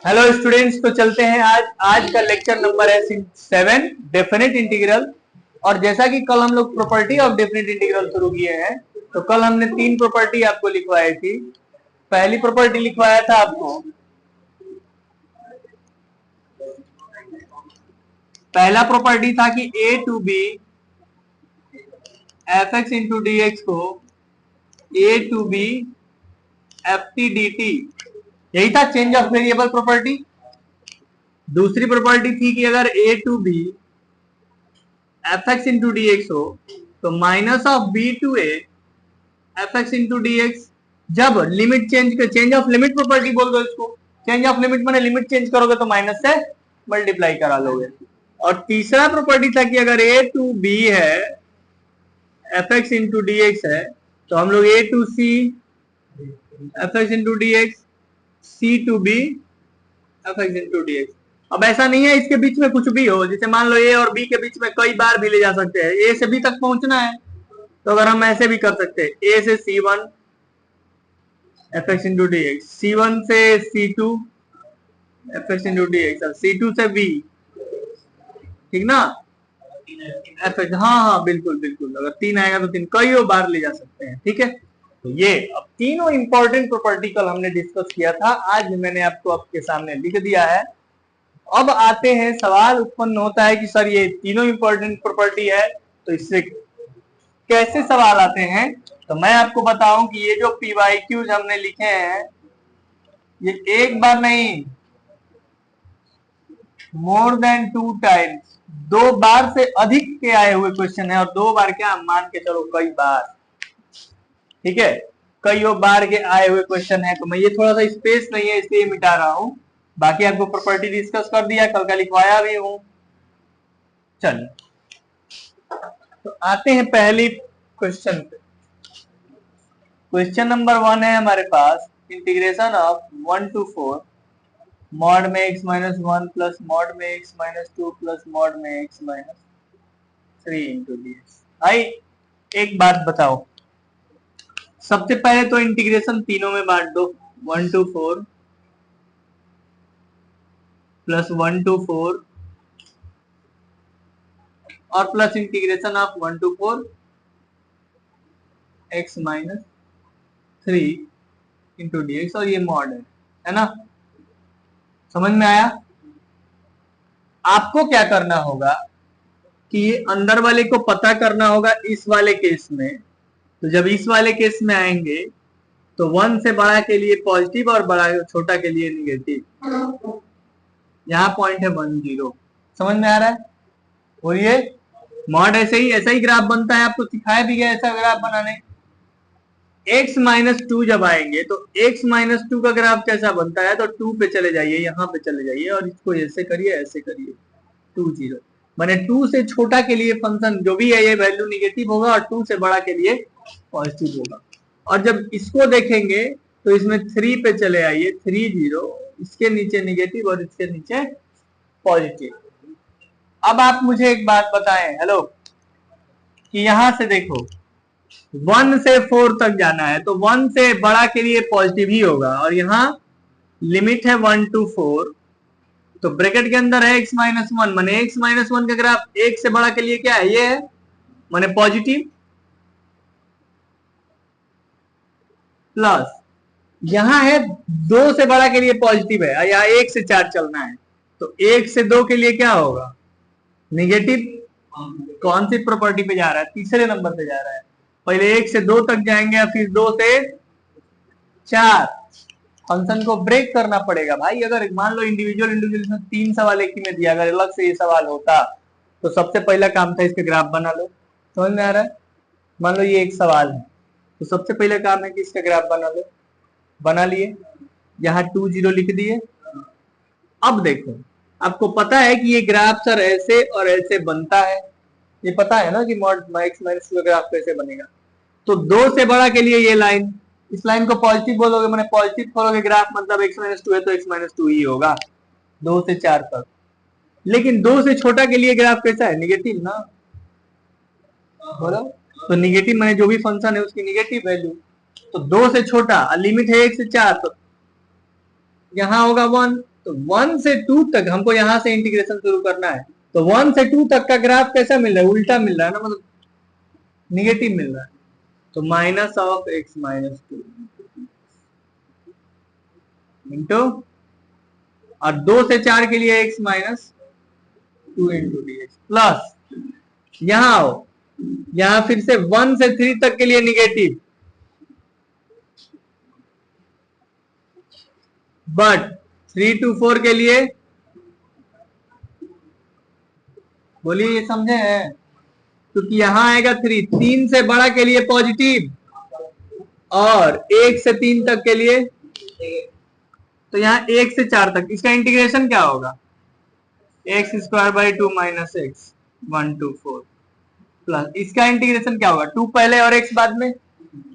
Hello students, तो चलते हैं आज का लेक्चर नंबर है 7 डेफिनेट इंटीग्रल। और जैसा कि कल हम लोग प्रॉपर्टी ऑफ डेफिनेट इंटीग्रल शुरू किए हैं, तो कल हमने 3 प्रॉपर्टी आपको लिखवाई थी। पहली प्रॉपर्टी लिखवाया था आपको, पहला प्रॉपर्टी था कि a to B F X into D X को a to B F T D T, यही था चेंज ऑफ वेरिएबल प्रॉपर्टी। दूसरी प्रॉपर्टी थी कि अगर a to B F X into D X हो तो minus of B to A F X into D X. जब limit change of limit property बोल दो इसको। चेंज ऑफ लिमिट माने लिमिट चेंज करोगे तो माइनस से मल्टीप्लाई करा लोगे। और तीसरा प्रॉपर्टी था कि अगर ए टू बी है F X into D X है तो हम लोग A to C F X into D X, C to B F X into D X. अब ऐसा नहीं है इसके बीच में कुछ भी हो, जैसे मान लो ए और बी के बीच में कई बार भी ले जा सकते हैं, ए से बी तक पहुंचना है तो अगर हम ऐसे भी कर सकते हैं, ए से C one F X into D X, C one से C two F X into D X, C two से बी, ठीक ना, एफ एक्स। हाँ बिल्कुल बिल्कुल, अगर 3 आएगा तो 3 कई बार ले जा सकते हैं, ठीक है। तो ये अब तीनों इंपॉर्टेंट प्रॉपर्टी कल हमने डिस्कस किया था, आज मैंने आपको आपके सामने लिख दिया है। अब आते हैं, सवाल उत्पन्न होता है कि सर ये तीनों इंपॉर्टेंट प्रॉपर्टी है तो इससे कैसे सवाल आते हैं। तो मैं आपको बताऊं कि ये जो PYQs हमने लिखे हैं, ये एक बार नहीं, मोर देन 2 टाइम्स, 2 बार से अधिक के आए हुए क्वेश्चन है। और 2 बार क्या, मान के चलो कई बार, ठीक है, कई बार के आए हुए क्वेश्चन है। तो मैं ये थोड़ा सा स्पेस नहीं है इसलिए मिटा रहा हूं, बाकी आपको प्रॉपर्टी डिस्कस कर दिया, कल का लिखवाया भी हूं। चलिए तो आते हैं पहली क्वेश्चन पे। क्वेश्चन नंबर 1 है हमारे पास, इंटीग्रेशन ऑफ 1 to 4 मॉड में x माइनस 1 प्लस मॉड में x माइनस 2 प्लस मॉड में x minus 3 into D x. भाई एक बात बताओ, सबसे पहले तो इंटीग्रेशन तीनों में बांट दो, 1 to 4 प्लस 1 to 4 और plus integration of 1 to 4 x minus 3 into D x, और ये मॉड है ना। समझ में आया। आपको क्या करना होगा कि ये अंदर वाले को पता करना होगा इस वाले केस में। तो जब इस वाले केस में आएंगे तो 1 से बड़ा के लिए पॉजिटिव और बड़ा छोटा के लिए निगेटिव। यहाँ पॉइंट है 1 0। समझ में आ रहा है। और ये मॉड ऐसा ही ग्राफ बनता है, आपको सिखाया भी गया ऐसा ग्राफ बनाने। x माइनस 2 जब आएंगे तो x माइनस 2 का ग्राफ कैसा बनता है, तो 2 पे चले जाइए, यहाँ पे चले जाइए और इसको ऐसे करिए 2 0। माने 2 से छोटा के लिए फंक्शन जो भी है ये वैल्यू निगेटिव होगा और 2 से बड़ा के लिए पॉजिटिव होगा। और जब इसको देखेंगे तो इसमें 3 पे चले आइए, 3 0, इसके नीचे निगेटिव और इसके नीचे पॉजिटिव। अब आप मुझे एक बात बताएं, हेलो, कि यहां से देखो 1 से 4 तक जाना है तो 1 से बड़ा के लिए पॉजिटिव ही होगा, और यहाँ लिमिट है 1 to 4, तो ब्रैकेट के अंदर है x माइनस 1, माने x माइनस 1 का ग्राफ 1 से बड़ा के लिए क्या है, ये है, माने पॉजिटिव। प्लस यहाँ है 2 से बड़ा के लिए पॉजिटिव है, यहाँ 1 से 4 चलना है तो 1 से 2 के लिए क्या होगा, निगेटिव। कौन सी प्रॉपर्टी पे जा रहा है, तीसरे नंबर पे जा रहा है। पहले 1 से 2 तक जाएंगे, फिर 2 से 4। फंक्शन को ब्रेक करना पड़ेगा भाई। अगर मान लो इंडिविजुअल 3 सवाल एक ही में दिया, अगर अलग से ये सवाल होता तो सबसे पहला काम था इसका ग्राफ बना लो। समझ में आ रहा है। मान लो ये एक सवाल है तो सबसे पहले काम है कि इसका ग्राफ बना लो, बना लिए, यहाँ 2 0 लिख दिए। अब देखो, आपको पता है कि ये ग्राफ सर ऐसे और ऐसे बनता है, ये पता है ना कि मॉड x माइनस 2 का ग्राफ कैसे बनेगा। तो 2 से बड़ा के लिए ये लाइन, इस लाइन को पॉजिटिव बोलोगे, मैंने पॉजिटिव खोलोगे ग्राफ, मतलब x माइनस 2 है तो x माइनस 2 ही होगा 2 से 4 तक। लेकिन 2 से छोटा के लिए ग्राफ कैसा है, निगेटिव ना, बोलो। तो निगेटिव माने जो भी फंक्शन है उसकी निगेटिव वैल्यू। तो 2 से छोटा, लिमिट है 1 से 4, तो यहाँ होगा 1, तो 1 से 2 तक हमको यहां से इंटीग्रेशन शुरू करना है। तो 1 से 2 तक का ग्राफ कैसा मिल रहा है? उल्टा मिल रहा है ना, मतलब निगेटिव मिल रहा है। तो minus of x minus 2 into, और 2 से 4 के लिए x minus 2 into D x plus, यहां आओ, यहां फिर से 1 से 3 तक के लिए निगेटिव, बट 3 to 4 के लिए, बोलिए ये समझे हैं? क्योंकि यहां आएगा 3, 3 से बड़ा के लिए पॉजिटिव, और 1 से 3 तक के लिए, तो यहाँ 1 से 4 तक इसका इंटीग्रेशन क्या होगा? X square by 2 minus x 1 to 4 plus, इसका इंटीग्रेशन क्या होगा? 2 पहले और x बाद में,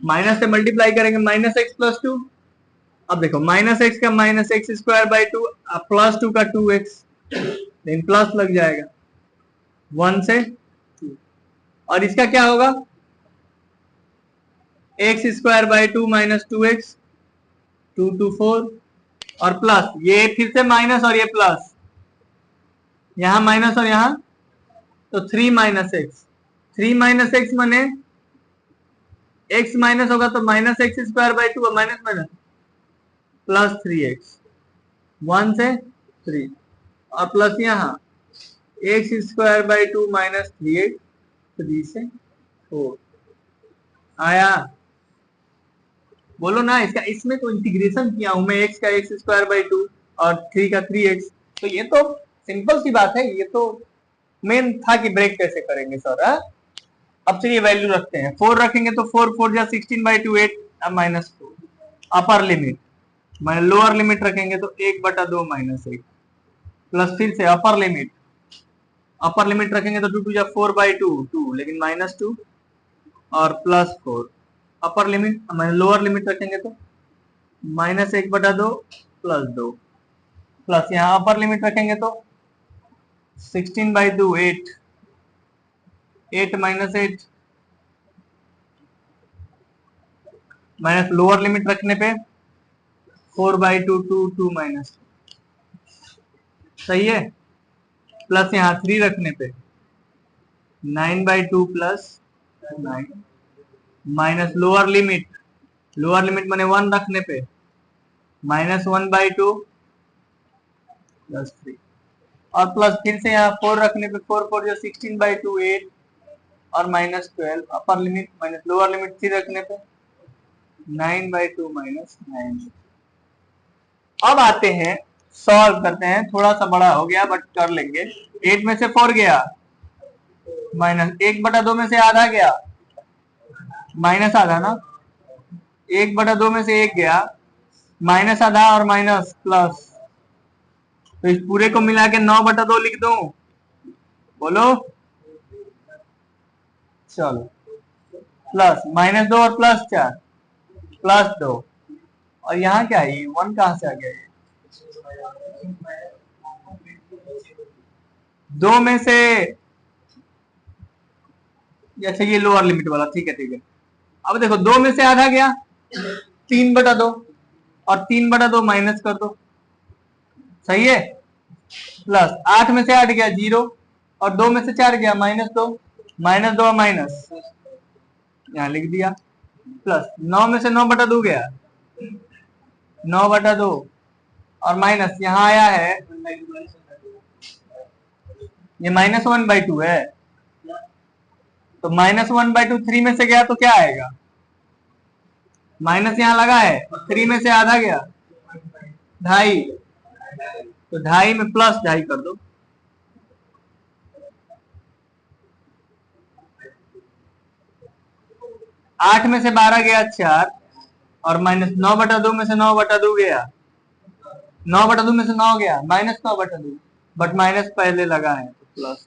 माइनस से मल्टीप्लाई करेंगे, माइनस एक्स प्लस 2। अब देखो माइनस एक्स का minus x square by 2, plus 2 का 2x, लेकिन प्लस लग जाएगा 1 से 2, और इसका क्या होगा? X square by 2 minus 2x 2 to 4, और प्लस, ये फिर से माइनस और ये प्लस, यहां माइनस और यहां, तो 3 माइनस एक्स, 3 माइनस एक्स माने एक्स माइनस होगा तो minus x square by 2, minus minus plus 3x 1 से 3, और प्लस यहां x square by 2 minus 3x 3 से 4 आया। बोलो ना, इसका इसमें तो इंटीग्रेशन किया हूं मैं, x का एक्स स्क्वायर बाई 2 और 3 का 3x, तो ये तो सिंपल सी बात है, ये तो मेन था कि ब्रेक कैसे करेंगे सर। अब चलिए वैल्यू रखते हैं, 4 रखेंगे तो 4 4 जा 16 बाई 2 8 माइनस 4, अपर लिमिट, मैं लोअर लिमिट रखेंगे तो 1/2 माइनस 1, प्लस फिर से अपर लिमिट रखेंगे तो 2 2 जा 4 बाई 2 2, लेकिन माइनस 2, और प्लस 4, अपर लिमिट, मैं लोअर लिमिट रखेंगे तो माइनस 1/2 प्लस 2, प्लस यहाँ अपर लिमिट रखेंगे तो 16 by 2 8 8 minus 8, minus lower limit रखने पे 4 बाई 2 2 2 माइनस, सही है, प्लस यहाँ 3 रखने पे 9 by 2 plus 9, minus lower limit मैंने 1 रखने पे माइनस 1 बाई 2 प्लस 3, और प्लस फिर से यहाँ 4 रखने पे 4 4 जो 16 बाई 2 8, और minus 12, upper limit minus lower limit 3 रखने पे 9 बाई 2 माइनस 9। अब आते हैं, सॉल्व करते हैं, थोड़ा सा बड़ा हो गया बट कर लेंगे। 8 में से 4 गया, माइनस 1/2 में से आधा गया, माइनस आधा ना, 1/2 में से 1 गया, माइनस आधा और माइनस प्लस, तो इस पूरे को मिला के 9/2 लिख दूं, बोलो, चलो, प्लस माइनस 2 और प्लस 4 प्लस 2, और यहाँ क्या है 1 कहां से आ गया? 2 में से, अच्छा ये लोअर लिमिट वाला, ठीक है। अब देखो 2 में से आधा गया 3/2, और 3/2 माइनस कर दो, सही है, प्लस 8 में से 8 गया 0, और 2 में से 4 गया -2, -2 और माइनस यहाँ लिख दिया, प्लस 9 में से 9/2 गया 9/2, और माइनस यहाँ आया है, ये -1/2 है, तो -1/2 3 में से गया तो क्या आएगा? माइनस यहाँ लगा है, 3 में से आधा गया 2.5, तो 2.5 में प्लस 2.5 कर दो, आठ में से 12 गया 4, और माइनस 9/2 में से 9/2 गया, 9/2 में से 9 गया -9/2, बट माइनस पहले लगा है तो प्लस।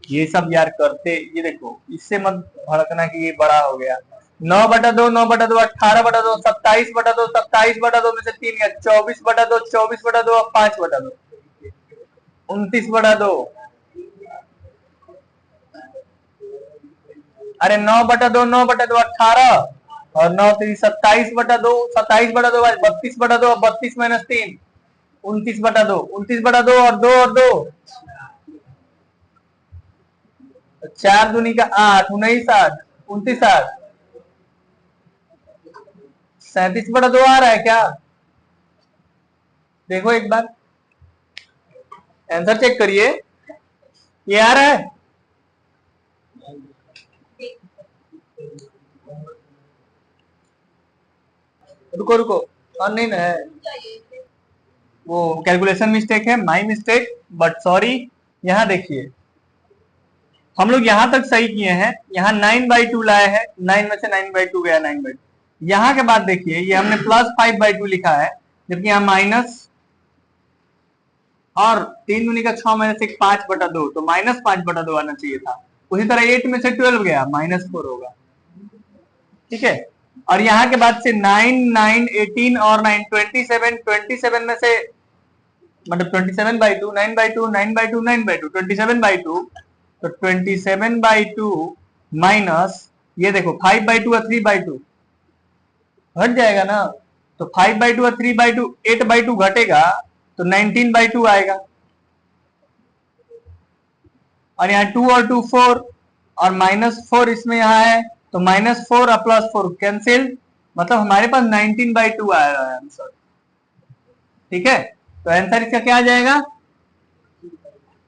ये सब यार करते, ये देखो इससे मत भड़कना कि ये बड़ा हो गया, 9/2 9/2 18/2 27/2 27/2 में से 3 गया 24/2 24/2 और 5/2 29/2, अरे 9/2 9/2 18, और 9 3 27/2 27/2 32/2 और 32 -3 29/2, 29/2 और 2 और 2, 4 दूनी का 8, 19 8, 29 8, 37/2 आ रहा है क्या? देखो एक बार आंसर चेक करिए, ये आ रहा है? रुको रुको, और नहीं ना है, वो कैलकुलेशन मिस्टेक है, माई मिस्टेक, बट सॉरी। यहाँ देखिए हम लोग यहाँ तक सही किए हैं, यहाँ 9/2 लाए हैं, 9 में से 9/2 गया, 9/2। यहाँ के बाद देखिए ये हमने +5/2 लिखा है, जबकि यहाँ माइनस, और 3 दूनी का 6 में से 5/2, तो -5/2 आना चाहिए था। उसी तरह 8 में से 12 गया, -4 होगा, ठीक है। और यहाँ के बाद से 9 9 18 और 9 27 में से, मतलब 27/2, 9/2, 9/2, 9/2, 27/2, तो 27/2 माइनस ये देखो 5/2 और 3/2 घट जाएगा ना, तो 5/2 और 3/2, 8/2 घटेगा तो 19/2 आएगा। और यहाँ 2 और 2 4, और -4 इसमें यहाँ है, तो -4 और +4 कैंसिल, मतलब हमारे पास 19/2 आया है आंसर, ठीक है। तो आंसर इसका क्या आ जाएगा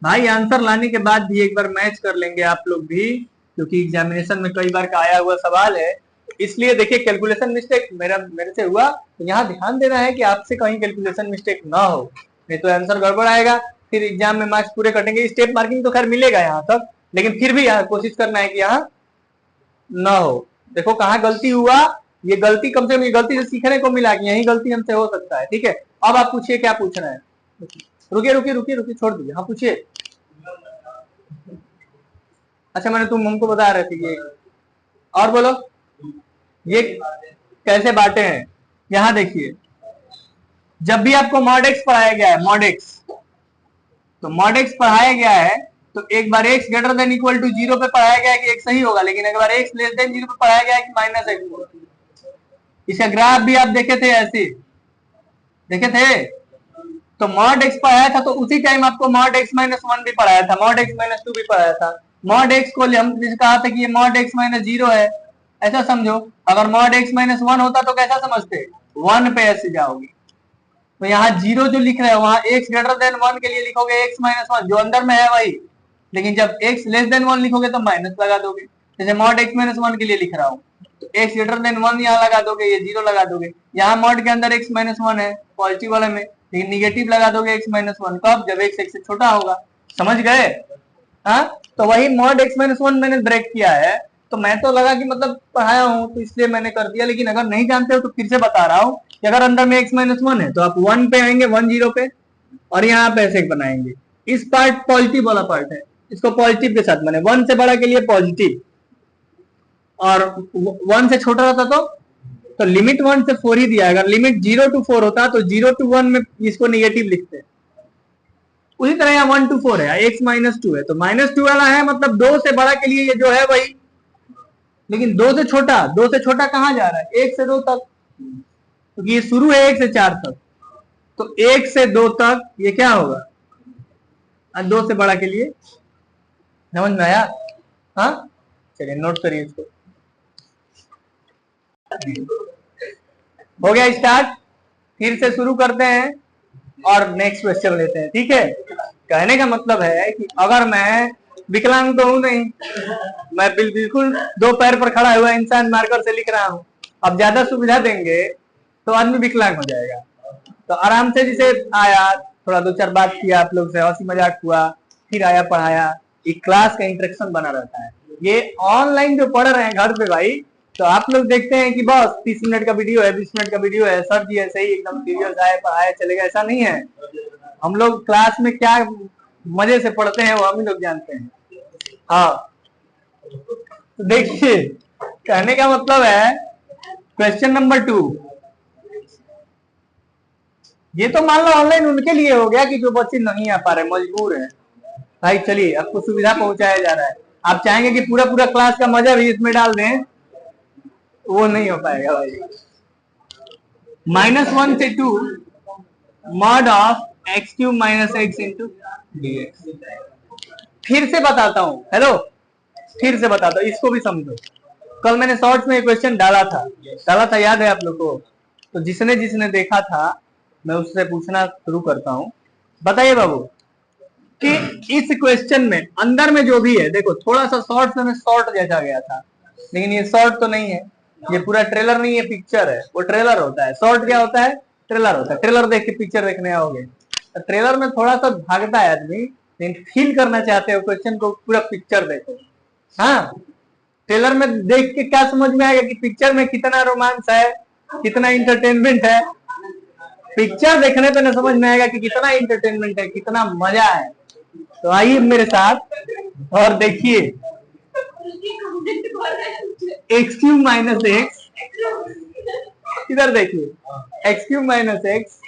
भाई? आंसर लाने के बाद भी एक बार मैच कर लेंगे आप लोग भी, क्योंकि एग्जामिनेशन में कई बार का आया हुआ सवाल है, इसलिए देखिए कैलकुलेशन मिस्टेक मेरे से हुआ, तो यहाँ ध्यान देना है कि आपसे कहीं कैलकुलेशन मिस्टेक ना हो, नहीं तो आंसर गड़बड़ आएगा, फिर एग्जाम में मार्क्स पूरे कटेंगे। स्टेप मार्किंग तो खैर मिलेगा यहाँ तक, लेकिन फिर भी यहाँ कोशिश करना है कि यहाँ ना हो। देखो कहाँ गलती हुआ, ये गलती कम से कम ये गलती से सीखने को मिला कि यही गलती हमसे हो सकता है, ठीक है। अब आप पूछिए क्या पूछ रहे हैं, रुकिए रुकिए रुकिए रुकिए, छोड़ दीजिए, हाँ पूछिए। अच्छा मैंने तुम हमको बता रहे थे ये, और बोलो ये कैसे बांटे हैं। यहाँ देखिए जब भी आपको मॉड एक्स पढ़ाया गया है, मॉड एक्स, तो मॉड एक्स पढ़ाया गया है, तो एक बार x greater than equal to 0 पे पढ़ाया गया है कि x सही होगा, लेकिन एक बार x लेस देन 0 पे पढ़ाया गया है कि -x। इसका ग्राफ भी आप देखे थे, ऐसे देखे थे। तो मॉड एक्स पढ़ाया था, तो उसी टाइम आपको मॉड x -1 भी पढ़ाया था, मॉड x -2 भी पढ़ाया था। मॉड x को हम कहा था कि ये मॉड x -0 है, ऐसा समझो। अगर मॉड x -1 होता तो कैसा समझते, 1 पे ऐसे जाओगे। तो यहाँ 0 जो लिख रहे हैं वहां x ग्रेटर देन 1 के लिए लिखोगे x -1, जो अंदर में है वही, लेकिन जब x लेस देन 1 लिखोगे तो माइनस लगा दोगे। जैसे मॉड x -1 के लिए लिख रहा हूँ, तो x ग्रेटर देन 1 यहाँ लगा दोगे, ये 0 लगा दोगे। यहाँ मॉड के अंदर x -1 है पॉजिटिव वाले में, लेकिन निगेटिव लगा दोगे x -1 कब, जब x से छोटा होगा। समझ गए? हाँ, तो वही मॉड x -1 मैंने ब्रेक किया है, तो मैं तो लगा कि मतलब पढ़ाया हूँ तो इसलिए मैंने कर दिया, लेकिन अगर नहीं जानते हो तो फिर से बता रहा हूँ कि अगर अंदर में x -1 है तो आप 1 पे आएंगे, 1 0 पे, और यहाँ पे ऐसे बनाएंगे। इस पार्ट पॉजिटिव वाला पार्ट है, इसको पॉजिटिव के साथ मैंने 1 से बड़ा के लिए पॉजिटिव, और 1 से छोटा रहता तो लिमिट 1 से 4 ही दिया। अगर लिमिट 0 to 4 होता तो 0 to 1 में इसको निगेटिव लिखते। उसी तरह यहाँ 1 to 4 है, x -2 है, तो -2 वाला है, मतलब 2 से बड़ा के लिए ये जो है वही, लेकिन 2 से छोटा कहाँ जा रहा है, 1 से 2 तक, क्योंकि ये शुरू है 1 से 4 तक, तो 1 से 2 तक ये क्या होगा, 2 से बड़ा के लिए। समझ में आया? हाँ चलिए नोट करिए इसको। हो गया स्टार्ट, फिर से शुरू करते हैं और नेक्स्ट क्वेश्चन लेते हैं, ठीक है। कहने का मतलब है कि अगर मैं विकलांग तो हूं नहीं, मैं बिल्कुल 2 पैर पर खड़ा हुआ इंसान मार्कर से लिख रहा हूं। अब ज्यादा सुविधा देंगे तो आदमी विकलांग हो जाएगा, तो आराम से जिसे आया थोड़ा 2 4 बात किया, आप लोग से हंसी मजाक हुआ, फिर आया पढ़ाया, एक क्लास का इंटरेक्शन बना रहता है। ये ऑनलाइन जो पढ़ रहे हैं घर पे भाई, तो आप लोग देखते हैं कि बस 30 मिनट का वीडियो है, 20 मिनट का वीडियो है, सर जी ऐसे ही एकदम सीरियस आए पढ़ाए चलेगा, ऐसा नहीं है। हम लोग क्लास में क्या मजे से पढ़ते हैं वो हम ही लोग जानते हैं। हाँ तो देखिए कहने का मतलब है क्वेश्चन नंबर 2, ये तो मान लो ऑनलाइन उनके लिए हो गया कि जो बच्चे नहीं आ पा रहे, मजबूर है भाई। चलिए आपको सुविधा पहुंचाया जा रहा है, आप चाहेंगे कि पूरा पूरा क्लास का मजा भी इसमें डाल दें, वो नहीं हो पाएगा भाई। -1 से 2 mod of x cube minus x into dx। फिर से बताता हूं, हेलो, फिर से बताता हूं, इसको भी समझो। कल मैंने शॉर्ट्स में क्वेश्चन डाला था, याद है आप लोग को? तो जिसने जिसने देखा था मैं उससे पूछना शुरू करता हूं। बताइए बाबू कि इस क्वेश्चन में अंदर में जो भी है, देखो थोड़ा सा शॉर्ट्स में शॉर्ट जैसा गया था, लेकिन ये शॉर्ट तो नहीं है, ये पूरा ट्रेलर नहीं है, पिक्चर है। वो ट्रेलर होता है, शॉर्ट क्या होता है? ट्रेलर होता है। ट्रेलर देख के पिक्चर देखने आओगे तो ट्रेलर में थोड़ा सा भागता है आदमी, लेकिन फील करना चाहते हो क्वेश्चन को, पूरा पिक्चर देखो। हाँ, ट्रेलर में देख के क्या समझ में आएगा कि पिक्चर में कितना रोमांस है, कितना इंटरटेनमेंट है। पिक्चर देखने पे ना समझ में आएगा कि कितना इंटरटेनमेंट है, कितना मजा है। तो आइए मेरे साथ और देखिए, एक्स क्यूब माइनस एक्स, इधर देखिए, एक्स क्यूब माइनस एक्स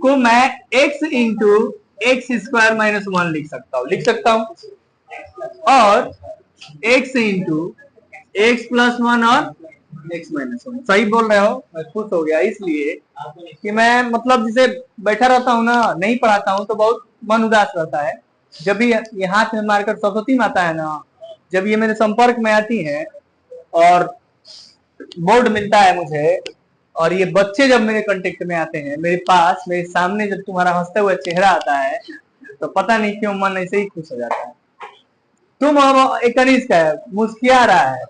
को मैं x into x square minus 1 लिख सकता हूं, और एक्स इंटू एक्स प्लस 1 और एक्स माइनस 1। सही बोल रहे हो, मैं खुश हो गया इसलिए कि मैं मतलब जिसे बैठा रहता हूँ ना, नहीं पढ़ाता हूँ तो बहुत मन उदास रहता है। जब भी ये हाथ में मारकर सरस्वती माता है ना, जब ये मेरे संपर्क में आती है और बोर्ड मिलता है मुझे, और ये बच्चे जब मेरे कांटेक्ट में आते हैं, मेरे पास, मेरे सामने जब तुम्हारा हंसते हुए चेहरा आता है, तो पता नहीं क्यों मन ऐसे ही खुश हो जाता है। तुम एक कनिष्क है, मुस्किया रहा है,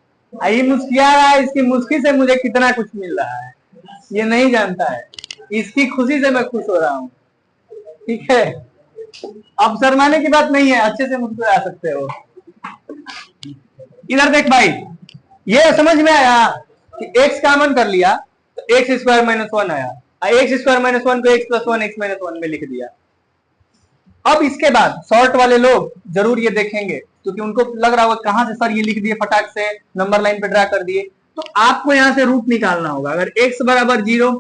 ये मुस्किया रहा है, इसकी मुस्की से मुझे कितना कुछ मिल रहा है ये नहीं जानता है। इसकी खुशी से मैं खुश हो रहा हूँ, ठीक है? अब शर्माने की बात नहीं है, अच्छे से मुस्कुरा सकते हो। इधर देख भाई, ये समझ में आया कि एक्स कॉमन कर लिया तो एक्स स्क्वायर माइनस 1 आया, एक्स स्क्वायर माइनस 1 को एक्स प्लस 1 एक्स माइनस 1 में लिख दिया। अब इसके बाद शॉर्ट वाले लोग जरूर ये देखेंगे, क्योंकि उनको लग रहा होगा कहां से सर ये लिख दिए, फटाक से नंबर लाइन पे ड्रा कर दिए। तो आपको यहां से रूट निकालना होगा। अगर x बराबर 0,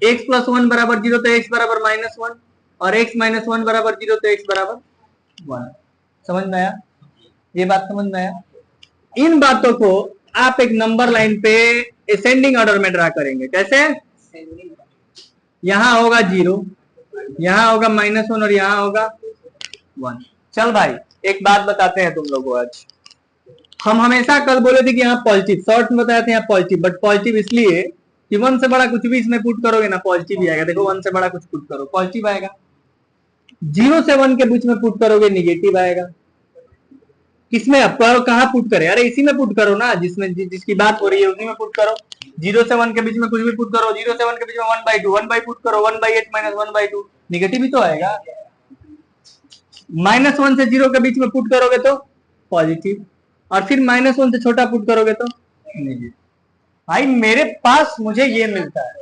x प्लस 1 बराबर 0 तो x बराबर माइनस 1, और x माइनस 1 बराबर 0 तो x बराबर 1। समझ में आया? ये बात समझ में आया? इन बातों को आप एक नंबर लाइन पे असेंडिंग ऑर्डर में ड्रा करेंगे। कैसे? यहां होगा 0, यहां होगा माइनस 1 और यहां होगा 1। चल भाई, एक बात बताते हैं तुम लोगों को। आज हम हमेशा कल बोले थे कि यहाँ पॉजिटिव, शॉर्ट में बताए थे यहाँ पॉजिटिव, बट पॉजिटिव इसलिए कि 1 से बड़ा कुछ भी इसमें पुट करोगे ना, पॉजिटिव ही आएगा। देखो 1 से बड़ा कुछ पुट करो, पॉजिटिव आएगा। 0 से 1 के बीच में पुट करोगे, निगेटिव आएगा। किसमें अब कहाँ पुट करे? अरे इसी में पुट करो ना, जिसमें जिसकी बात हो रही है उसी में पुट करो। 0 से 1 के बीच में कुछ भी पुट करो, 0 से 1 के बीच में 1/2, 1 पुट करो, 1/8 माइनस 1/2, निगेटिव ही तो आएगा। माइनस 1 से 0 के बीच में पुट करोगे तो पॉजिटिव, और फिर माइनस 1 से छोटा पुट करोगे तो नेगेटिव। भाई मेरे पास मुझे ये मिलता है।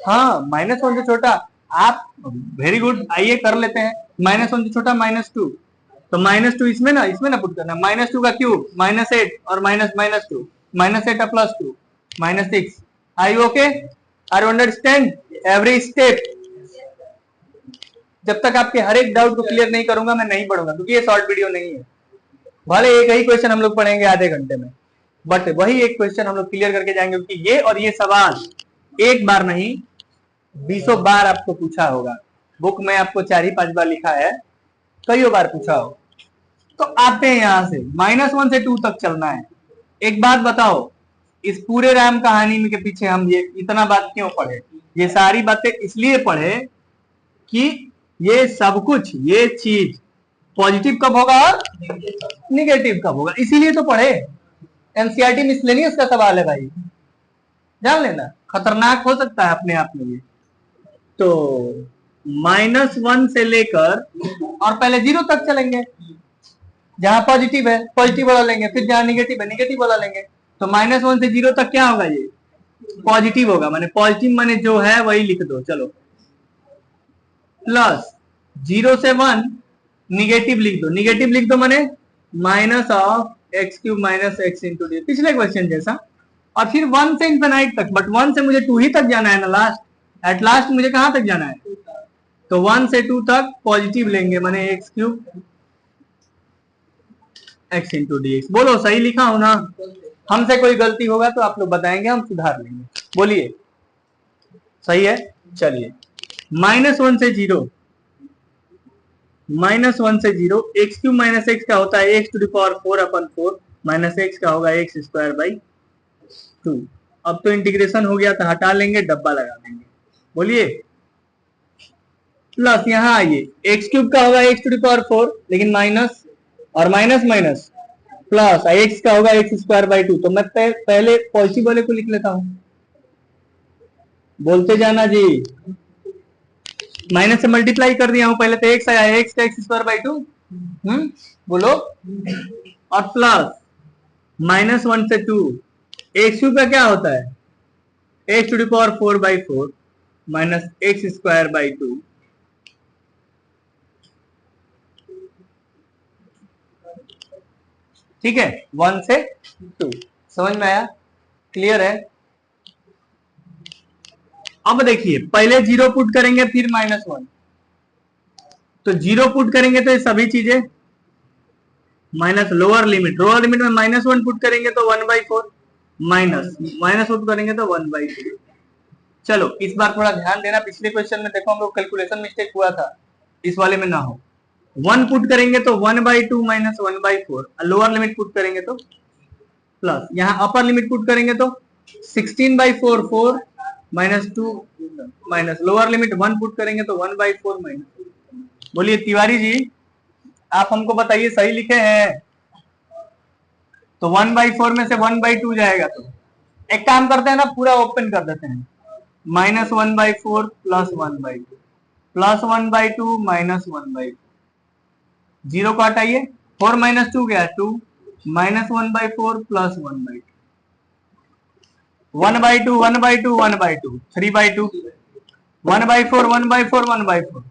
हाँ, माइनस 1 से छोटा, आप वेरी गुड, आइए कर लेते हैं। माइनस 1 से छोटा -2, तो -2 इसमें ना पुट करना। -2 का क्यूब -8 और -2, -8 plus 2 -6। Are you okay? Are you understand every step? जब तक आपके हर एक डाउट को क्लियर नहीं करूंगा मैं नहीं पढ़ूंगा, क्योंकि ये शॉर्ट वीडियो नहीं है। भले एक ही क्वेश्चन हम लोग पढ़ेंगे आधे घंटे में, बट वही एक क्वेश्चन हम लोग क्लियर करके जाएंगे, क्योंकि ये और ये सवाल एक बार नहीं 20 बार आपको पूछा होगा। बुक में आपको 4 ही 5 बार लिखा है, कई बार पूछा हो। तो आते हैं यहां से, -1 से 2 तक चलना है। एक बात बताओ, इस पूरे राम कहानी में के पीछे हम ये इतना बात क्यों पढ़े? ये सारी बातें इसलिए पढ़े कि ये सब कुछ, ये चीज पॉजिटिव कब होगा और निगेटिव कब होगा, इसीलिए तो पढ़े। एनसीईआरटी मिसलेनियस का सवाल है भाई, जान लेना, खतरनाक हो सकता है अपने आप में ये। तो -1 से लेकर और पहले 0 तक चलेंगे। जहां पॉजिटिव है पॉजिटिव वाला लेंगे, फिर जहां निगेटिव है निगेटिव वाला लेंगे। तो -1 से 0 तक क्या होगा? ये पॉजिटिव होगा, माने पॉजिटिव माने जो है वही लिख दो। चलो, प्लस 0 से 1 निगेटिव लिख दो, निगेटिव लिख दो माने -(x³ - x × d), पिछले क्वेश्चन जैसा। और फिर 1 से इंफिनाइट तक, बट 1 से मुझे 2 ही तक जाना है ना, लास्ट एट लास्ट मुझे कहां तक जाना है? तो 1 से 2 तक पॉजिटिव लेंगे, माने x³ x × dx। बोलो सही लिखा हूं ना? हमसे कोई गलती होगा तो आप लोग बताएंगे, हम सुधार लेंगे। बोलिए सही है? चलिए -1 से 0, -1 से 0, एक्स क्यूब माइनस एक्स का होता है x to the power 4/4 minus x का होगा एक्स स्क्वायर बाई 2। अब तो इंटीग्रेशन हो गया था, हटा लेंगे, डब्बा लगा देंगे। बोलिए प्लस यहाँ आइए, एक्स क्यूब का होगा एक्स टू द पावर 4, लेकिन माइनस और माइनस माइनस प्लस एक्स का होगा एक्स स्क्वायर बाई 2। तो मैं पहले पॉजिटिव वाले को लिख लेता हूं, बोलते जाना जी। माइनस से मल्टीप्लाई कर दिया हूं, पहले तो एक्स आया, एक्स का एक्स स्क्वायर बाई 2, बोलो, और प्लस -1 से 2, एक्स क्यूब का क्या होता है x to the power 4/4 minus x square by 2। ठीक है, 1 से 2, समझ में आया, क्लियर है। अब देखिए पहले 0 पुट करेंगे फिर -1, तो 0 पुट करेंगे तो ये सभी चीजें माइनस, लोअर लिमिट में -1 पुट करेंगे तो 1/4 माइनस माइनस पुट करेंगे तो 1/2। चलो इस बार थोड़ा ध्यान देना, पिछले क्वेश्चन में देखो हम लोग कैलकुलेशन मिस्टेक हुआ था, इस वाले में ना हो। 1 पुट करेंगे तो 1/2 माइनस 1/4, लोअर लिमिट पुट करेंगे तो प्लस, यहाँ अपर लिमिट पुट करेंगे तो 16/4 4 minus 2 minus lower limit 1 put करेंगे तो 1/4 माइनस। बोलिए तिवारी जी, आप हमको बताइए सही लिखे हैं? तो 1/4 में से 1/2 जाएगा, तो एक काम करते हैं ना, पूरा ओपन कर देते हैं, -1/4 प्लस 1/2 प्लस 1/2 माइनस 1/2, 0 को हटाइए, 4 माइनस 2 गया 2, -1/4 प्लस 1/2, 1/2 1/2 1/2 3/2, 1/4 1/4 1/4,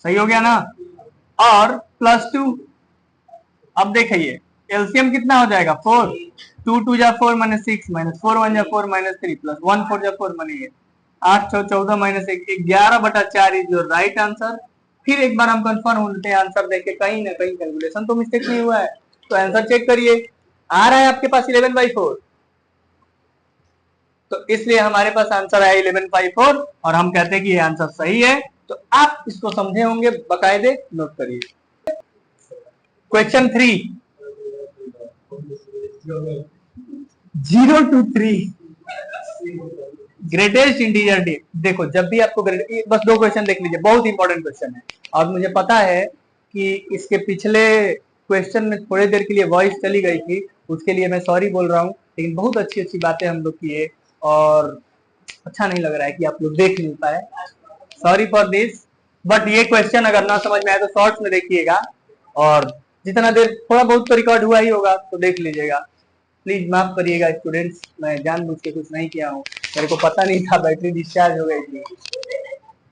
सही हो गया ना। और +2, अब देखिए एलसीएम कितना हो जाएगा 4, 2 2 जा 4 माइनस 6 माइनस 4 1 जा 4 माइनस 3 प्लस 1 4 जा 4 minus 8 8 6 14 minus 1 11/4 is your right answer. फिर एक बार हम कंफर्म होते हैं आंसर देख के, कहीं ना कहीं कैलकुलेशन तो मिस्टेक नहीं हुआ है, तो आंसर चेक करिए, आ रहा है आपके पास 11/4, तो इसलिए हमारे पास आंसर आया 11/4 और हम कहते हैं कि ये आंसर सही है। तो आप इसको समझे होंगे, बकायदे नोट करिए। Question 3, 0 to 3 greatest integer D. देखो जब भी आपको बस 2 क्वेश्चन देख लीजिए, बहुत इंपॉर्टेंट क्वेश्चन है, और मुझे पता है कि इसके पिछले क्वेश्चन में थोड़ी देर के लिए वॉइस चली गई थी, उसके लिए मैं सॉरी बोल रहा हूँ, लेकिन बहुत अच्छी अच्छी बातें हम लोग किए और अच्छा नहीं लग रहा है कि आप लोग देख नहीं पाए, सॉरी फॉर दिस। बट ये क्वेश्चन अगर ना समझ में आए तो शॉर्ट्स में देखिएगा, और जितना देर थोड़ा बहुत तो रिकॉर्ड हुआ ही होगा तो देख लीजिएगा, प्लीज माफ करिएगा स्टूडेंट्स, मैं जानबूझ के कुछ नहीं किया हूँ, मेरे को पता नहीं था, बैटरी डिस्चार्ज हो गई थी।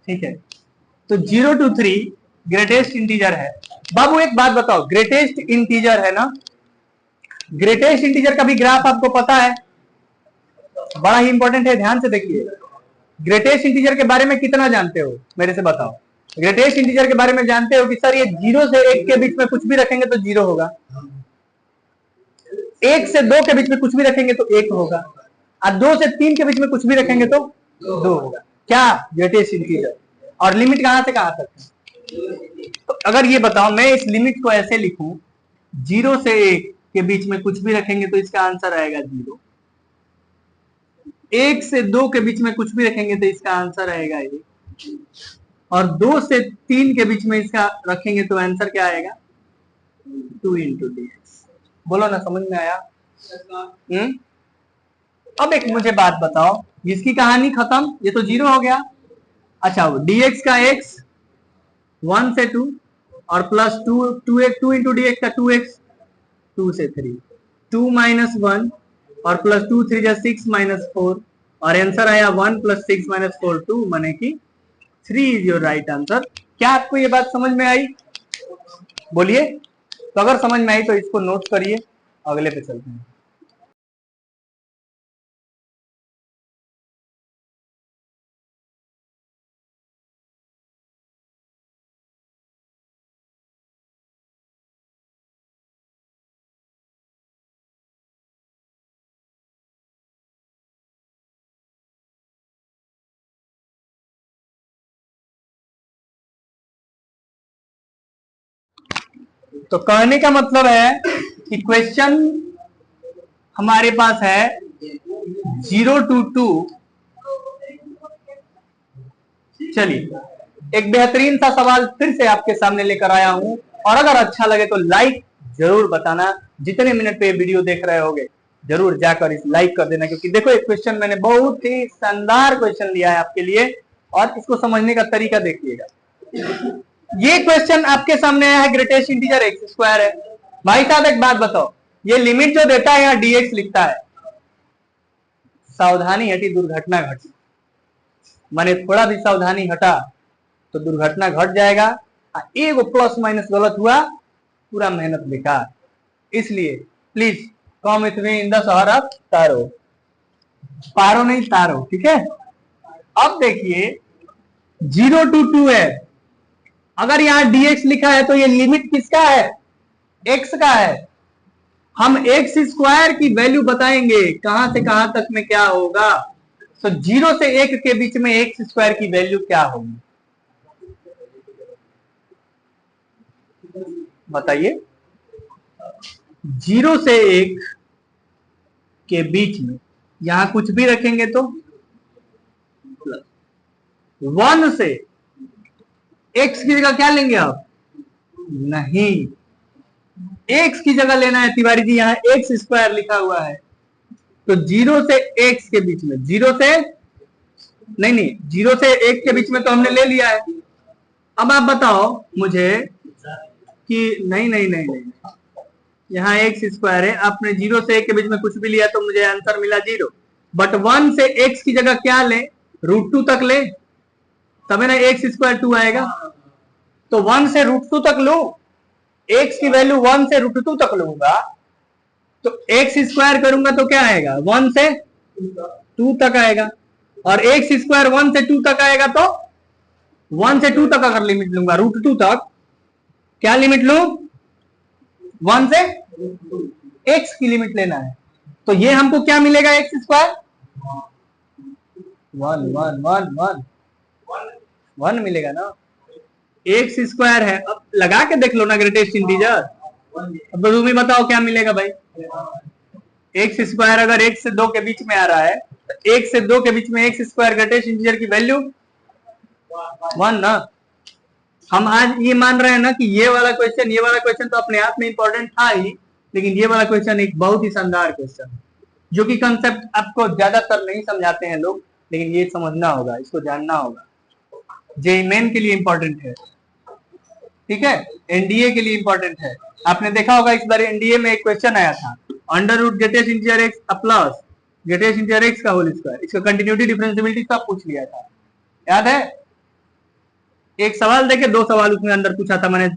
ठीक है, तो 0 to 3 ग्रेटेस्ट इंटीजर है। बाबू एक बात बताओ, ग्रेटेस्ट इंटीजर है ना, ग्रेटेस्ट इंटीजर का भी ग्राफ आपको पता है, बड़ा ही इंपॉर्टेंट है, ध्यान से देखिए। ग्रेटेस्ट इंटीजर के बारे में कितना जानते हो मेरे से बताओ? ग्रेटेस्ट इंटीजर के बारे में जानते हो कि सर ये 0 से 1 के बीच में कुछ भी रखेंगे तो 0 होगा, 1 से 2 के बीच में कुछ भी रखेंगे तो 1 होगा, और 2 से 3 के बीच में कुछ भी रखेंगे तो 2 होगा। क्या ग्रेटेस्ट इंटीजर, और लिमिट कहां से कहां तक है? तो अगर ये बताओ मैं इस लिमिट को ऐसे लिखूं, 0 से 1 के बीच में कुछ भी रखेंगे तो इसका आंसर आएगा 0, 1 से 2 के बीच में कुछ भी रखेंगे तो इसका आंसर आएगा 1, और 2 से 3 के बीच में इसका रखेंगे तो आंसर क्या आएगा 2 इंटू dx। बोलो ना, समझ में आया? अब एक मुझे बात बताओ, जिसकी कहानी खत्म, ये तो 0 हो गया। अच्छा dx का x 1 से 2 और प्लस 2 इंटू dx का 2x 2 से 3, 2 माइनस 1 और प्लस 2 3 जा 6 माइनस 4, और आंसर आया 1 प्लस 6 माइनस 4 2, माने कि 3 इज योर राइट आंसर। क्या आपको ये बात समझ में आई? बोलिए, तो अगर समझ में आई तो इसको नोट करिए, अगले पे चलते हैं। तो कहने का मतलब है कि क्वेश्चन हमारे पास है 0 to 2। चलिए एक बेहतरीन सा सवाल फिर से आपके सामने लेकर आया हूं, और अगर अच्छा लगे तो लाइक जरूर बताना। जितने मिनट पे वीडियो देख रहे होगे जरूर जाकर इस लाइक कर देना, क्योंकि देखो एक क्वेश्चन मैंने बहुत ही शानदार क्वेश्चन लिया है आपके लिए, और इसको समझने का तरीका देखिएगा। ये क्वेश्चन आपके सामने आया है, ग्रेटेस्ट इंटीजर एक्स स्क्वायर है। भाई साहब एक बात बताओ, ये लिमिट जो देता है यहाँ dx लिखता है, सावधानी हटी दुर्घटना घटी, माने थोड़ा भी सावधानी हटा तो दुर्घटना घट जाएगा। एक प्लस माइनस गलत हुआ पूरा मेहनत बेकार। इसलिए please come with me in the शहर ऑफ तारो, पारो नहीं तारो, ठीक है। अब देखिए 0 to 2 है, अगर यहाँ dx लिखा है तो ये लिमिट किसका है, x का है। हम एक्स स्क्वायर की वैल्यू बताएंगे कहां से कहां तक में क्या होगा। तो 0 से 1 के बीच में एक्स स्क्वायर की वैल्यू क्या होगी बताइए। 0 से 1 के बीच में यहां कुछ भी रखेंगे तो 1 से एक्स की जगह क्या लेंगे आप, नहीं एक्स की जगह लेना है तिवारी जी, यहाँ एक्स स्क्वायर लिखा हुआ है। तो 0 से एक्स के बीच में, 0 से नहीं 0 से 1 के बीच में तो हमने ले लिया है। अब आप बताओ मुझे कि नहीं, यहाँ एक्स स्क्वायर है, आपने 0 से 1 के बीच में कुछ भी लिया तो मुझे आंसर मिला 0। बट 1 से एक्स की जगह क्या ले, √2 तक ले, तभी ना एक्स स्क्वायर 2 आएगा। तो 1 से √2 तक लो, एक्स की वैल्यू 1 से √2 तक लूंगा तो एक्स स्क्वायर करूंगा तो क्या आएगा, 1 से 2 तक आएगा। और एक्स स्क्वायर 1 से 2 तक आएगा तो 1 से 2 तक अगर लिमिट लूंगा, √2 तक क्या लिमिट लू, 1 से एक्स की लिमिट लेना है। तो ये हमको क्या मिलेगा, एक्स स्क्वायर 1 मिलेगा ना, एक्स स्क्वायर है। अब लगा के देख लो ना ग्रेटेस्ट इंटीजर, अब तुम ही बताओ क्या मिलेगा भाई। एक्स स्क्वायर अगर 1 से 2 के बीच में आ रहा है तो 1 से 2 के बीच में एक्स स्क्वायर ग्रेटेस्ट इंटीजर की वैल्यू 1 ना। हम आज ये मान रहे हैं ना कि ये वाला क्वेश्चन तो अपने आप में इंपॉर्टेंट था ही, लेकिन ये वाला क्वेश्चन एक बहुत ही शानदार क्वेश्चन, जो कि कंसेप्ट आपको ज्यादातर नहीं समझाते हैं लोग, लेकिन ये समझना होगा, इसको जानना होगा। जेईई मेन के लिए इंपॉर्टेंट है, ठीक है, एनडीए के लिए इंपॉर्टेंट है। आपने देखा होगा इस बार एनडीए में एक क्वेश्चन आया था, under root greatest integer x plus greatest integer x का होल स्क्वायर, इसका कंटिन्यूटी डिफरेंशिएबिलिटी सब पूछ लिया था, याद है। एक सवाल देके 2 सवाल उसमें अंदर पूछा था मैंने,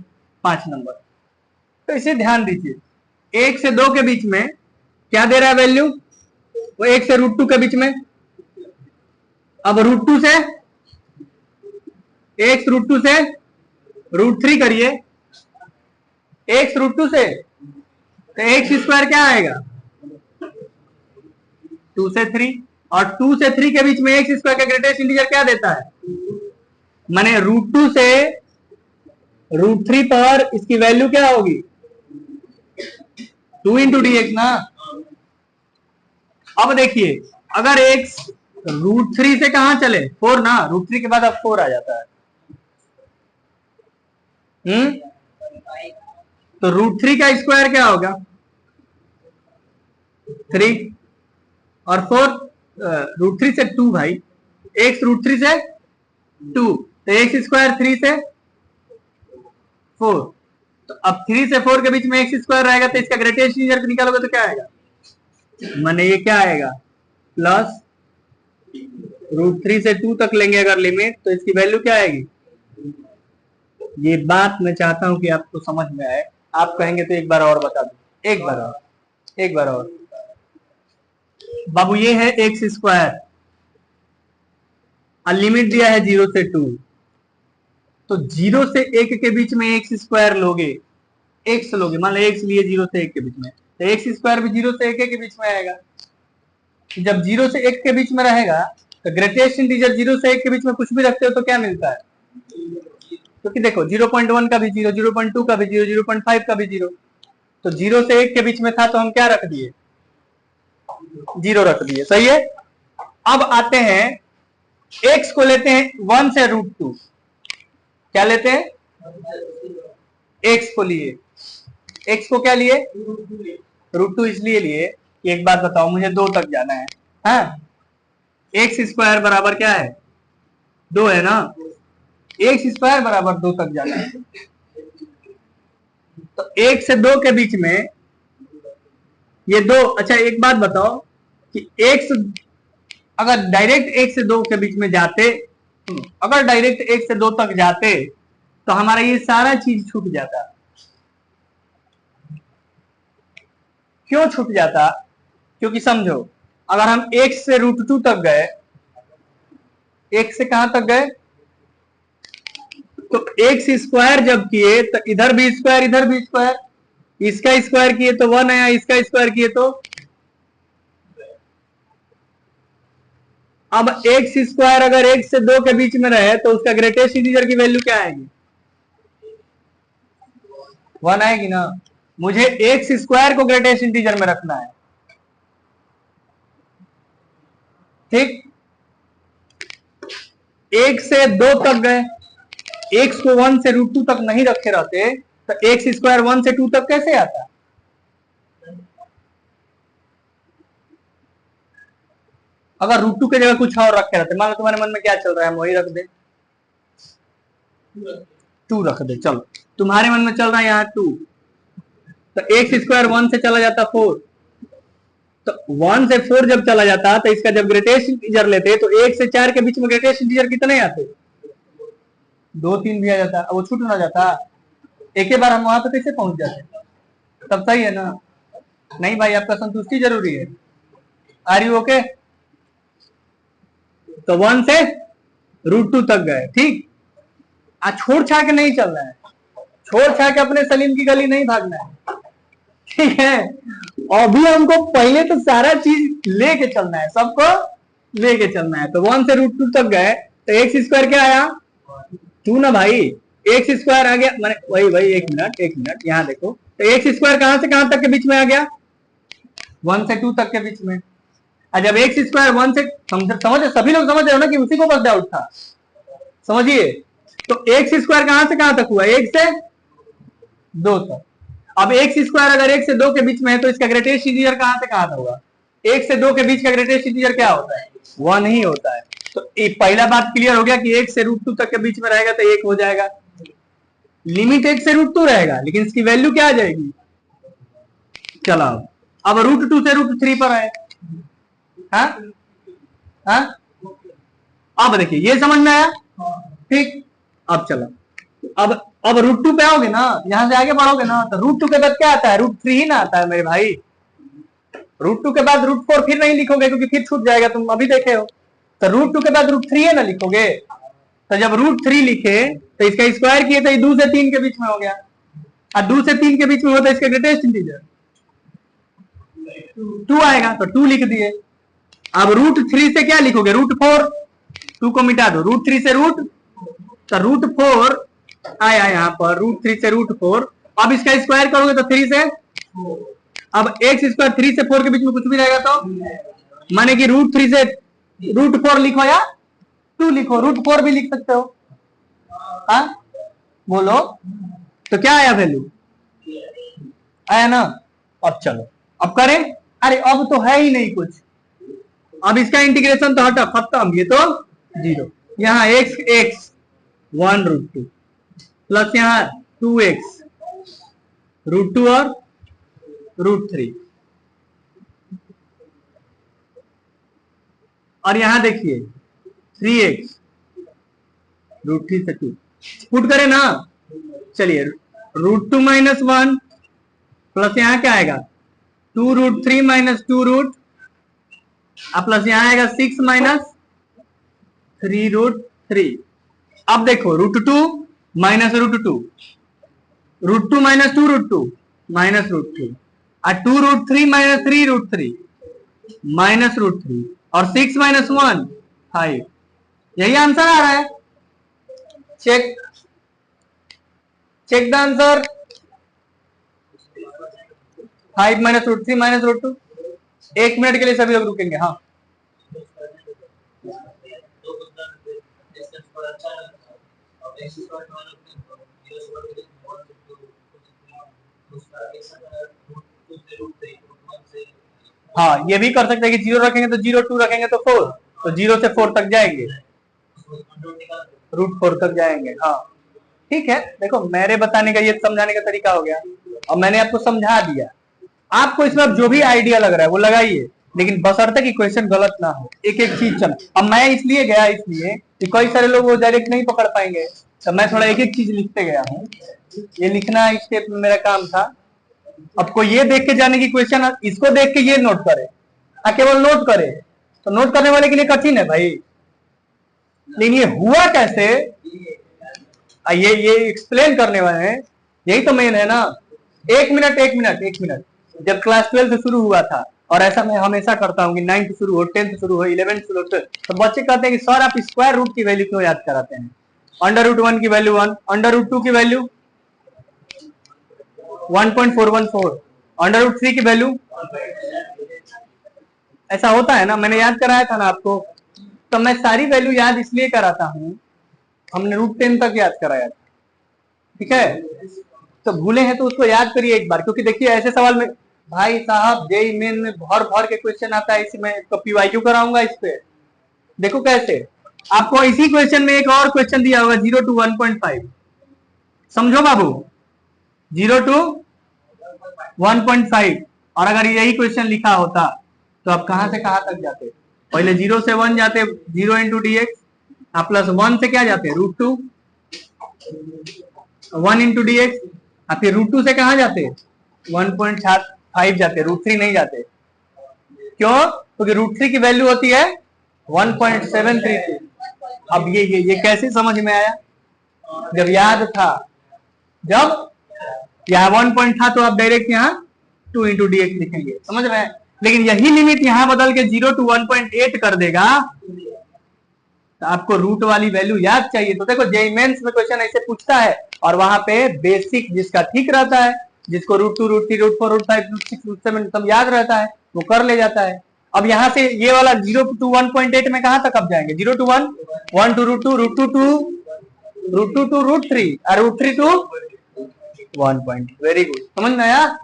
5 नंबर। तो इसे ध्यान दीजिए, 1 से 2 के बीच में क्या दे रहा है वैल्यू, वो 1 से √2 के बीच में। अब √2 से x √2 से √3 करिए, x √2 से तो एक्स स्क्वायर क्या आएगा, 2 से 3, और 2 से 3 के बीच में एक्स स्क्वायर का ग्रेटेस्ट इंटीजर क्या देता है, माने √2 से √3 पर इसकी वैल्यू क्या होगी, 2 इंटू dx ना। अब देखिए अगर x √3 से कहां चले, 4 ना, √3 के बाद अब 4 आ जाता है। तो √3 का स्क्वायर क्या होगा, 3, और 4 √3 से 2 भाई, x √3 से 2, तो एक्स स्क्वायर 3 से 4, तो अब 3 से 4 के बीच में एक्स स्क्वायर रहेगा तो इसका ग्रेटेस्ट इंटीजर निकालोगे तो क्या आएगा, माने ये क्या आएगा, प्लस √3 से 2 तक लेंगे अगर लिमिट तो इसकी वैल्यू क्या आएगी। ये बात मैं चाहता हूं कि आपको समझ में आए, आप कहेंगे तो एक बार और बता दो, एक बार और बाबू। ये है एक्स स्क्वायर, लिमिट दिया है 0 से 2, तो 0 से 1 के बीच में एक्स स्क्वायर लोगे, एक्स लोगे, मान लो एक्स लिए 0 से 1 के बीच में, तो एक्स स्क्वायर भी 0 से 1 के बीच में आएगा। जब 0 से 1 के बीच में रहेगा तो ग्रेटेस्ट इंटीजर 0 से 1 के बीच में कुछ भी रखते हो तो क्या मिलता है, क्योंकि देखो 0.1 का भी 0, 0.2 का भी 0, 0.5 का भी 0, तो 0 से 1 के बीच में था तो हम क्या रख दिए, 0 रख दिए। सही है। अब आते हैं x को लेते हैं 1 से √2, क्या लेते हैं, x को लिए, x को क्या लिए, √2 इसलिए लिए कि एक बात बताओ, मुझे 2 तक जाना है, हाँ, एक्स स्क्वायर बराबर क्या है, 2 है ना, एक्स स्क्वायर बराबर 2 तक जाना है, तो 1 से 2 के बीच में ये 2। अच्छा एक बात बताओ कि x अगर डायरेक्ट 1 से 2 के बीच में जाते, अगर डायरेक्ट 1 से 2 तक जाते तो हमारा ये सारा चीज छूट जाता। क्यों छूट जाता, क्योंकि समझो अगर हम x से √2 तक गए, x से कहां तक गए, तो एक्स स्क्वायर जब किए तो इधर भी स्क्वायर इधर भी स्क्वायर, इसका स्क्वायर किए तो 1 आया, इसका स्क्वायर किए तो, अब एक्स स्क्वायर अगर 1 से 2 के बीच में रहे तो उसका ग्रेटेस्ट इंटीजर की वैल्यू क्या आएगी, 1 आएगी ना। मुझे एक्स स्क्वायर को ग्रेटेस्ट इंटीजर में रखना है, ठीक। 1 से 2 तक गए, एक्स को 1 से √2 तक नहीं रखे रहते तो एक्स स्क्वायर 1 से 2 तक कैसे आता। अगर √2 की जगह कुछ और रखे रहते, मान लो तुम्हारे मन में क्या चल रहा है, हम वही रख दे, 2 रख दे, चलो तुम्हारे मन में चल रहा है यहाँ 2, तो एक्स स्क्वायर 1 से चला जाता 4, तो 1 से 4 जब चला जाता तो इसका जब ग्रेटेस्ट इंटीजर लेते तो 1 से 4 के बीच में ग्रेटेस्ट इंटीजर कितने आते, 2 3 भी आ जाता, वो छूट ना जाता, एक ही बार हम वहां पे कैसे पहुंच जाते, तब सही है ना। नहीं भाई आपका संतुष्टि जरूरी है, आर यू ओके। तो 1 से √2 तक गए, ठीक। छोड़ छा के नहीं चलना है, छोड़ छा के अपने सलीम की गली नहीं भागना है, ठीक है। अभी हमको पहले तो सारा चीज लेके चलना है, सबको लेके चलना है। तो 1 से √2 तक गए तो एक्स स्क्वायर क्या आया, 2 ना भाई, एक्स स्क्वायर आ गया, मैंने वही एक मिनट यहाँ देखो, तो एक्स स्क्वायर कहां से कहां तक के बीच में आ गया, 1 से 2 तक के बीच में। जब एक्स स्क्वायर 1 से, समझ सभी लोग समझ रहे हो ना कि उसी को बस डाउट था, समझिए। तो एक्स स्क्वायर कहां से कहां तक हुआ, 1 से 2 तक। अब एक्स स्क्वायर अगर 1 से 2 के बीच में है तो इसका ग्रेटेस्ट इंटीजर कहां से कहां तक होगा, 1 से 2 के बीच का ग्रेटेस्ट इंटीजर क्या होता है, 1 ही होता है। तो पहला बात क्लियर हो गया कि 1 से √2 तक के बीच में रहेगा तो 1 हो जाएगा, लिमिट 1 से √2 रहेगा लेकिन इसकी वैल्यू क्या आ जाएगी, चलो अब √2 से √3 पर है, हाँ? अब देखिए ये समझ में आया, ठीक। अब चलो अब √2 पे आओगे ना, यहां से आगे बढ़ोगे ना तो √2 के बाद क्या आता है, √3 ही ना आता है मेरे भाई। √2 के बाद √4 फिर नहीं लिखोगे क्योंकि फिर छूट जाएगा, तुम अभी देखे हो। तो √2 के बाद √3 है ना लिखोगे, तो जब √3 लिखे तो इसका स्क्वायर किए तो 2 से 3 के बीच में हो गया, और 2 से 3 के बीच में होता है इसका ग्रेटेस्ट इंटीजर 2 आएगा, तो 2 लिख दिए। अब √3 से क्या लिखोगे, √4, 2 को मिटा दो, √3 से तो √4 आया यहाँ पर, √3 से √4, अब इसका स्क्वायर करोगे तो 3 से, अब एक्स स्क्वायर 3 से 4 के बीच में कुछ भी रहेगा तो माने कि √3 से √4 लिखो या 2 लिखो, √4 भी लिख सकते हो, हाँ बोलो। तो क्या आया वैल्यू, आया ना। अब चलो अब करें, अरे अब तो है ही नहीं कुछ, अब इसका इंटीग्रेशन तो हटा, खत्म, ये तो 0, यहाँ x 1 √2 प्लस यहाँ 2x √2 और √3, और यहां देखिए 3x √3 से 2 पुट करें ना, चलिए √2 - 1 प्लस यहां क्या आएगा 2 √3 - 2 रूट, प्लस यहां आएगा 6 - 3 √3। अब देखो √2 - √2, √2 - 2 √2 -√2, और 2 √3 - 3 √3 -√3, और 6 - 1 5, यही आंसर आ रहा है, check. Check the answer. 5 minus root 3 minus root 2। 1 minute के लिए सभी लोग रुकेंगे। हाँ हाँ, ये भी कर सकते हैं कि 0 रखेंगे तो 0, 2 रखेंगे तो 4, तो 0 से 4 तक जाएंगे, रूट 4 तक जाएंगे। हाँ ठीक है, देखो मेरे बताने का ये समझाने का तरीका हो गया और मैंने आपको समझा दिया। आपको इसमें अब जो भी आइडिया लग रहा है वो लगाइए, लेकिन बशर्ते कि क्वेश्चन गलत ना हो। एक एक चीज चल, अब मैं इसलिए गया इसलिए कि कई सारे लोग वो डायरेक्ट नहीं पकड़ पाएंगे, तो मैं थोड़ा एक एक चीज लिखते गया हूँ। ये लिखना स्टेप में मेरा काम था। अब कोई ये देख के जाने की क्वेश्चन, इसको देख के ये नोट करे, केवल नोट करे, तो नोट करने वाले के लिए कठिन है भाई। लेकिन ये हुआ कैसे, ये एक्सप्लेन करने वाले हैं, यही तो मेन है ना। एक मिनट, जब क्लास 12 शुरू हुआ था, और ऐसा मैं हमेशा करता हूँ कि 9th शुरू हो, 10th शुरू हो, 11th शुरू हो, तो बच्चे कहते हैं कि सर आप स्क्वायर रूट की वैल्यू क्यों याद कराते हैं? अंडर रूट 1 की वैल्यू 1, अंडर रूट 2 की वैल्यू 1.414, अंडर रूट 3 की वैल्यू, ऐसा होता है ना। मैंने याद कराया था ना आपको, तो मैं सारी वैल्यू याद इसलिए कराता हूँ, हमने रूट 10 तक याद कराया था, ठीक है। तो भूले हैं तो उसको याद करिए एक बार, क्योंकि देखिए ऐसे सवाल में भाई साहब जेईई मेन में भर भर के क्वेश्चन आता है, इसमें तो पीवाईक्यू कराऊंगा इस पे। देखो कैसे, आपको इसी क्वेश्चन में एक और क्वेश्चन दिया होगा 0 to 1.5, समझो बाबू, 0 to 1.5, और अगर यही क्वेश्चन लिखा होता तो आप कहां से कहां तक जाते? पहले 0 से 1 जाते, 0 इंटू डी एक्स, प्लस 1 से क्या जाते, रूट 2, 1 इंटू डी एक्स, आप फिर रूट 2 से कहां जाते, 1.5 जाते, रूट 3 नहीं जाते। क्यों? क्योंकि रूट 3 की वैल्यू होती है 1.732। अब ये कैसे समझ में आया? जब याद था, जब यहाँ 1 पॉइंट था तो आप डायरेक्ट यहाँ 2 इंटू डी एक्स लिखेंगे, समझ रहे हैं। लेकिन यही लिमिट यहाँ बदल के 0 to 1.8 कर देगा, तो आपको रूट वाली वैल्यू याद चाहिए। तो देखो जेईई मेंस में क्वेश्चन ऐसे पूछता है, और वहां पे बेसिक जिसका ठीक रहता है, जिसको root 2 root 3 root 4 root 5 root 6 root 7 सब याद रहता है, वो कर ले जाता है। अब यहाँ से ये वाला 0 to 1.8 में कहां तक अब जाएंगे, 0 to 1, 1 to root 2, root 2 to root 2 to root 3, और root 3 to 1 point. Very good, समझ में आया?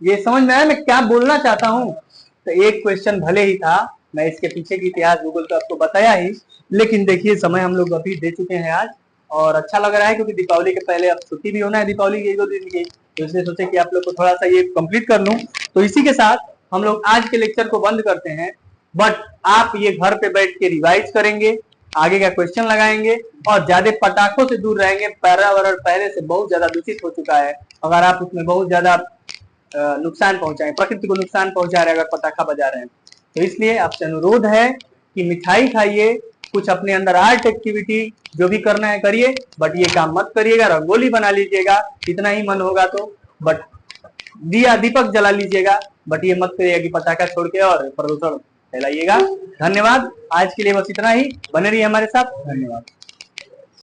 ये समझ में आया मैं क्या बोलना चाहता हूँ? तो एक क्वेश्चन भले ही था, मैं इसके पीछे की इतिहास गूगल तो आपको बताया ही, लेकिन देखिए समय हम लोग अभी दे चुके हैं आज, और अच्छा लग रहा है क्योंकि दीपावली के पहले अब छुट्टी भी होना है, दीपावली के 1-2 दिन की, तो इसलिए सोचे कि आप लोग को थोड़ा सा ये कंप्लीट कर लूं। तो इसी के साथ हम लोग आज के लेक्चर को बंद करते हैं, बट आप ये घर पे बैठ के रिवाइज करेंगे, आगे का क्वेश्चन लगाएंगे, और ज्यादा पटाखों से दूर रहेंगे। पर्यावरण पहले से बहुत ज्यादा दूषित हो चुका है, अगर आप उसमें बहुत ज्यादा नुकसान पहुंचाएं, प्रकृति को नुकसान पहुंचा रहे हैं अगर पटाखा बजा रहे हैं, तो इसलिए आपसे अनुरोध है कि मिठाई खाइए, कुछ अपने अंदर आर्ट एक्टिविटी जो भी करना है करिए, बट ये काम मत करिएगा रंगोली बना लीजिएगा, इतना ही मन होगा तो, बट दिया दीपक जला लीजिएगा, बट ये मत करिएगा कि पटाखा छोड़ के और प्रदूषण फैलाइएगा। धन्यवाद, आज के लिए बस इतना ही, बने रहिए हमारे साथ, धन्यवाद।